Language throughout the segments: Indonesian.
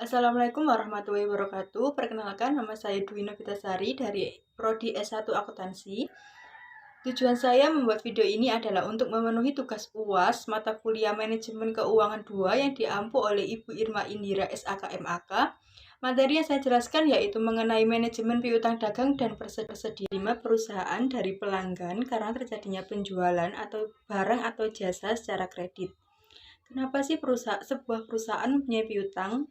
Assalamualaikum warahmatullahi wabarakatuh. Perkenalkan, nama saya Dwi Novitasari dari Prodi S1 Akuntansi. Tujuan saya membuat video ini adalah untuk memenuhi tugas UAS mata kuliah Manajemen Keuangan 2 yang diampu oleh Ibu Irma Indira SAKMAK. Materi yang saya jelaskan yaitu mengenai manajemen piutang dagang dan persediaan 5 perusahaan dari pelanggan karena terjadinya penjualan atau barang atau jasa secara kredit. Kenapa sih sebuah perusahaan mempunyai piutang?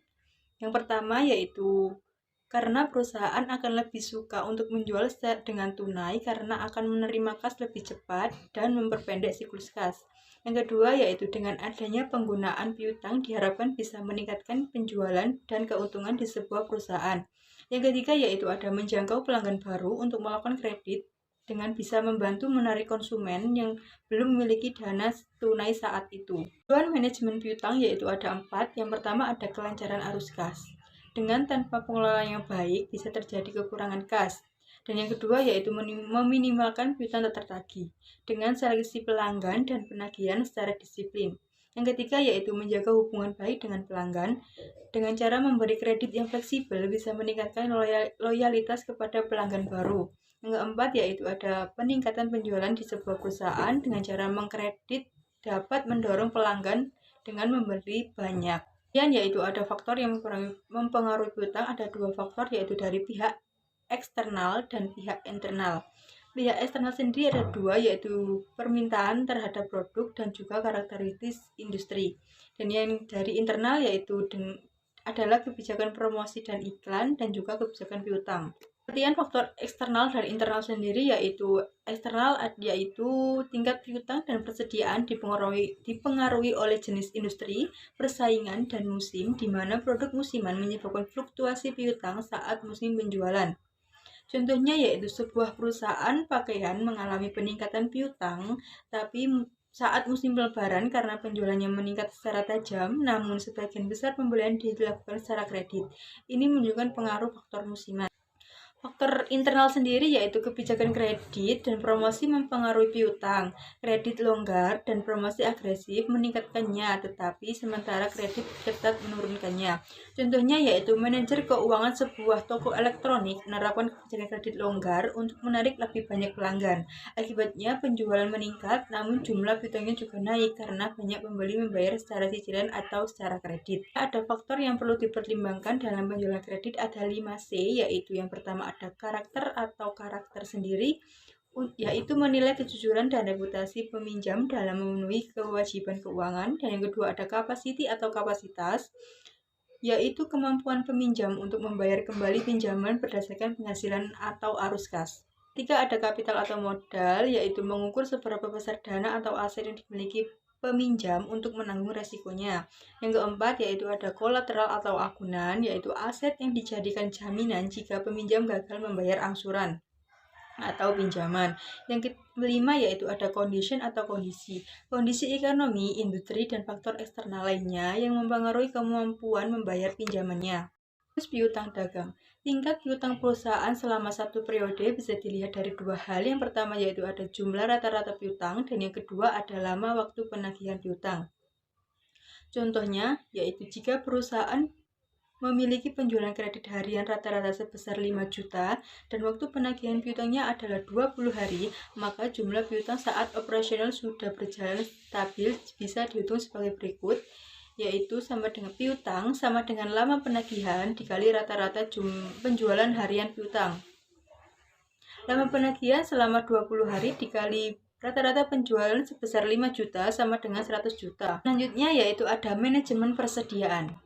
Yang pertama yaitu karena perusahaan akan lebih suka untuk menjual dengan tunai karena akan menerima kas lebih cepat dan memperpendek siklus kas. Yang kedua yaitu dengan adanya penggunaan piutang diharapkan bisa meningkatkan penjualan dan keuntungan di sebuah perusahaan. Yang ketiga yaitu ada menjangkau pelanggan baru untuk melakukan kredit dengan bisa membantu menarik konsumen yang belum memiliki dana tunai saat itu. Tujuan manajemen piutang yaitu ada 4. Yang pertama ada kelancaran arus kas. Dengan tanpa pengelolaan yang baik bisa terjadi kekurangan kas. Dan yang kedua yaitu meminimalkan piutang tak tertagih dengan seleksi pelanggan dan penagihan secara disiplin. Yang ketiga yaitu menjaga hubungan baik dengan pelanggan dengan cara memberi kredit yang fleksibel bisa meningkatkan loyalitas kepada pelanggan baru. Yang keempat yaitu ada peningkatan penjualan di sebuah perusahaan dengan cara mengkredit dapat mendorong pelanggan dengan memberi banyak. Kemudian yaitu ada faktor yang mempengaruhi piutang, ada 2 faktor yaitu dari pihak eksternal dan pihak internal. Pihak eksternal sendiri ada 2 yaitu permintaan terhadap produk dan juga karakteristik industri. Dan yang dari internal yaitu adalah kebijakan promosi dan iklan dan juga kebijakan piutang. Pengertian faktor eksternal dan internal sendiri yaitu eksternal yaitu tingkat piutang dan persediaan dipengaruhi oleh jenis industri, persaingan, dan musim, di mana produk musiman menyebabkan fluktuasi piutang saat musim penjualan. Contohnya yaitu sebuah perusahaan pakaian mengalami peningkatan piutang, tapi saat musim lebaran karena penjualannya meningkat secara tajam, namun sebagian besar pembelian dilakukan secara kredit. Ini menunjukkan pengaruh faktor musiman. Faktor internal sendiri yaitu kebijakan kredit dan promosi mempengaruhi piutang. Kredit longgar dan promosi agresif meningkatkannya, tetapi sementara kredit ketat menurunkannya. Contohnya yaitu manajer keuangan sebuah toko elektronik menerapkan kebijakan kredit longgar untuk menarik lebih banyak pelanggan. Akibatnya penjualan meningkat, namun jumlah piutangnya juga naik karena banyak pembeli membayar secara cicilan atau secara kredit. Ada faktor yang perlu dipertimbangkan dalam penjualan kredit, ada 5C, yaitu yang pertama ada karakter sendiri, yaitu menilai kejujuran dan reputasi peminjam dalam memenuhi kewajiban keuangan. Dan yang kedua ada capacity atau kapasitas, yaitu kemampuan peminjam untuk membayar kembali pinjaman berdasarkan penghasilan atau arus kas. Tiga ada kapital atau modal, yaitu mengukur seberapa besar dana atau aset yang dimiliki peminjam untuk menanggung resikonya. Yang keempat yaitu ada kolateral atau agunan, yaitu aset yang dijadikan jaminan jika peminjam gagal membayar angsuran atau pinjaman. Yang kelima yaitu ada condition atau kondisi. Kondisi ekonomi, industri, dan faktor eksternal lainnya yang mempengaruhi kemampuan membayar pinjamannya. Terus piutang dagang. Tingkat piutang perusahaan selama satu periode bisa dilihat dari 2 hal. Yang pertama yaitu ada jumlah rata-rata piutang dan yang kedua ada lama waktu penagihan piutang. Contohnya yaitu jika perusahaan memiliki penjualan kredit harian rata-rata sebesar 5 juta dan waktu penagihan piutangnya adalah 20 hari, maka jumlah piutang saat operasional sudah berjalan stabil bisa dihitung sebagai berikut, yaitu sama dengan piutang sama dengan lama penagihan dikali rata-rata penjualan harian piutang. Lama penagihan selama 20 hari dikali rata-rata penjualan sebesar 5 juta sama dengan 100 juta. Selanjutnya yaitu ada manajemen persediaan.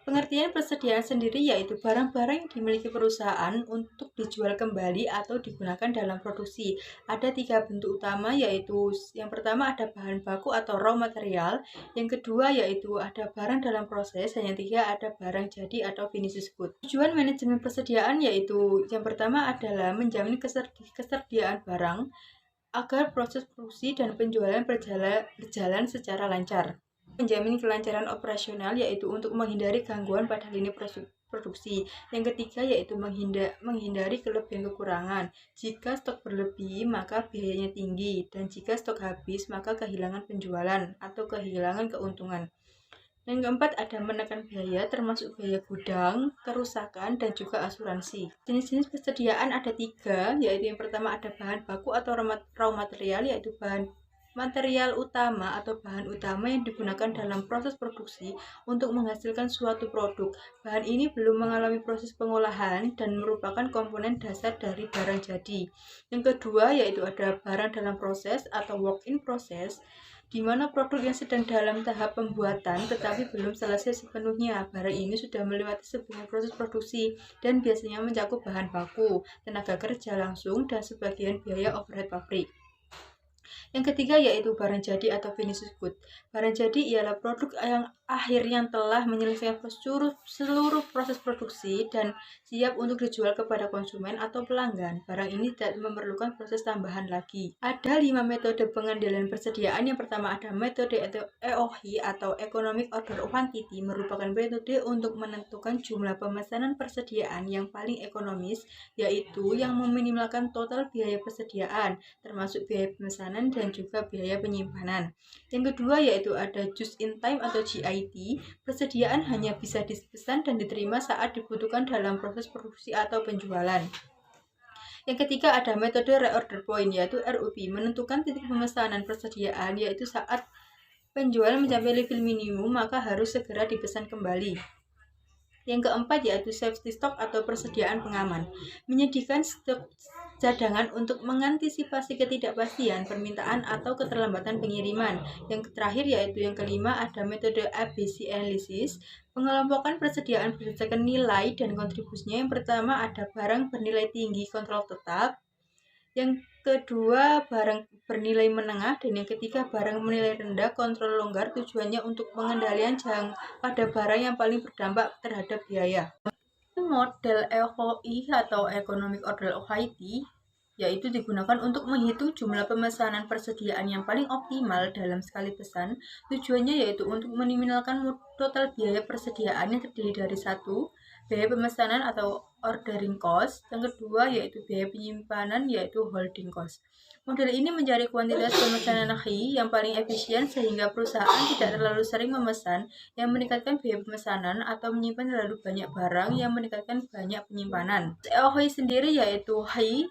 Pengertian persediaan sendiri yaitu barang-barang yang dimiliki perusahaan untuk dijual kembali atau digunakan dalam produksi. Ada 3 bentuk utama yaitu yang pertama ada bahan baku atau raw material, yang kedua yaitu ada barang dalam proses, dan yang ketiga ada barang jadi atau finished good. Tujuan manajemen persediaan yaitu yang pertama adalah menjamin kesediaan barang agar proses produksi dan penjualan berjalan secara lancar. Menjamin kelancaran operasional yaitu untuk menghindari gangguan pada lini produksi. Yang ketiga yaitu menghindari kelebihan kekurangan. Jika stok berlebih maka biayanya tinggi, dan jika stok habis maka kehilangan penjualan atau kehilangan keuntungan. Yang keempat ada menekan biaya termasuk biaya gudang, kerusakan, dan juga asuransi. Jenis-jenis persediaan ada 3, yaitu yang pertama ada bahan baku atau raw material, yaitu bahan material utama atau bahan utama yang digunakan dalam proses produksi untuk menghasilkan suatu produk. Bahan ini belum mengalami proses pengolahan dan merupakan komponen dasar dari barang jadi. Yang kedua yaitu ada barang dalam proses atau work in process, di mana produk yang sedang dalam tahap pembuatan tetapi belum selesai sepenuhnya. Barang ini sudah melewati sebuah proses produksi dan biasanya mencakup bahan baku, tenaga kerja langsung, dan sebagian biaya overhead pabrik. Yang ketiga yaitu barang jadi atau finished good. Barang jadi ialah produk yang akhir yang telah menyelesaikan seluruh proses produksi dan siap untuk dijual kepada konsumen atau pelanggan. Barang ini tidak memerlukan proses tambahan lagi. Ada 5 metode pengendalian persediaan. Yang pertama ada metode EOHI atau Economic Order of Quantity, merupakan metode untuk menentukan jumlah pemesanan persediaan yang paling ekonomis, yaitu yang meminimalkan total biaya persediaan, termasuk biaya pemesanan dan juga biaya penyimpanan. Yang kedua yaitu ada just in time atau JIT. Persediaan hanya bisa dipesan dan diterima saat dibutuhkan dalam proses produksi atau penjualan. Yang ketiga ada metode reorder point yaitu ROP, menentukan titik pemesanan persediaan, yaitu saat penjual mencapai level minimum maka harus segera dipesan kembali. Yang keempat yaitu safety stock atau persediaan pengaman, menyediakan stok cadangan untuk mengantisipasi ketidakpastian permintaan atau keterlambatan pengiriman. Yang terakhir yaitu yang kelima ada metode ABC analysis, pengelompokan persediaan berdasarkan nilai dan kontribusinya. Yang pertama ada barang bernilai tinggi kontrol tetap, yang kedua barang bernilai menengah, dan yang ketiga barang bernilai rendah kontrol longgar, tujuannya untuk pengendalian pada barang yang paling berdampak terhadap biaya. Model EOHI atau Economic Order of Quantity yaitu digunakan untuk menghitung jumlah pemesanan persediaan yang paling optimal dalam sekali pesan. Tujuannya yaitu untuk meminimalkan total biaya persediaan yang terdiri dari satu, biaya pemesanan atau ordering cost, yang kedua yaitu biaya penyimpanan yaitu holding cost. Model ini mencari kuantitas pemesanan HI yang paling efisien sehingga perusahaan tidak terlalu sering memesan yang meningkatkan biaya pemesanan atau menyimpan terlalu banyak barang yang meningkatkan banyak penyimpanan. HI sendiri yaitu HI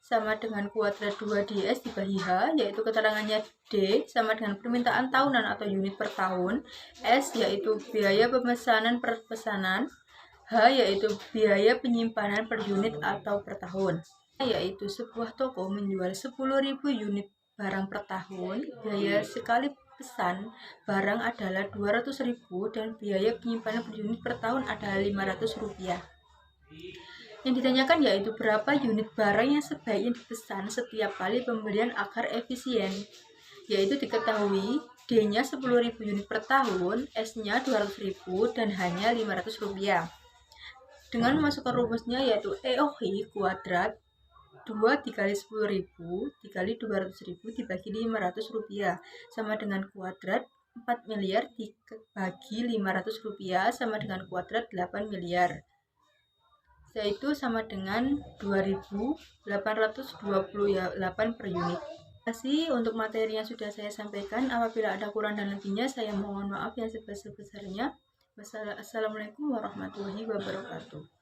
sama dengan kuadrat 2DS dibagi H, yaitu keterangannya D sama dengan permintaan tahunan atau unit per tahun, S yaitu biaya pemesanan per pesanan, H yaitu biaya penyimpanan per unit atau per tahun. Yaitu sebuah toko menjual 10.000 unit barang per tahun, biaya sekali pesan barang adalah 200.000 dan biaya penyimpanan per unit per tahun adalah Rp500. Yang ditanyakan yaitu berapa unit barang yang sebaiknya dipesan setiap kali pembelian agar efisien, yaitu diketahui D-nya 10.000 unit per tahun, S-nya 200.000 dan hanya Rp500. Dengan memasukkan rumusnya yaitu EOHI kuadrat 2 dikali 10.000 dikali 200.000 dibagi Rp500 sama dengan kuadrat 4 miliar dibagi Rp500 sama dengan kuadrat 8 miliar, yaitu sama dengan 2.828 per unit. Terima kasih untuk materi yang sudah saya sampaikan. Apabila ada kurang dan lebihnya, saya mohon maaf yang sebesar-besarnya. Wassalamualaikum warahmatullahi wabarakatuh.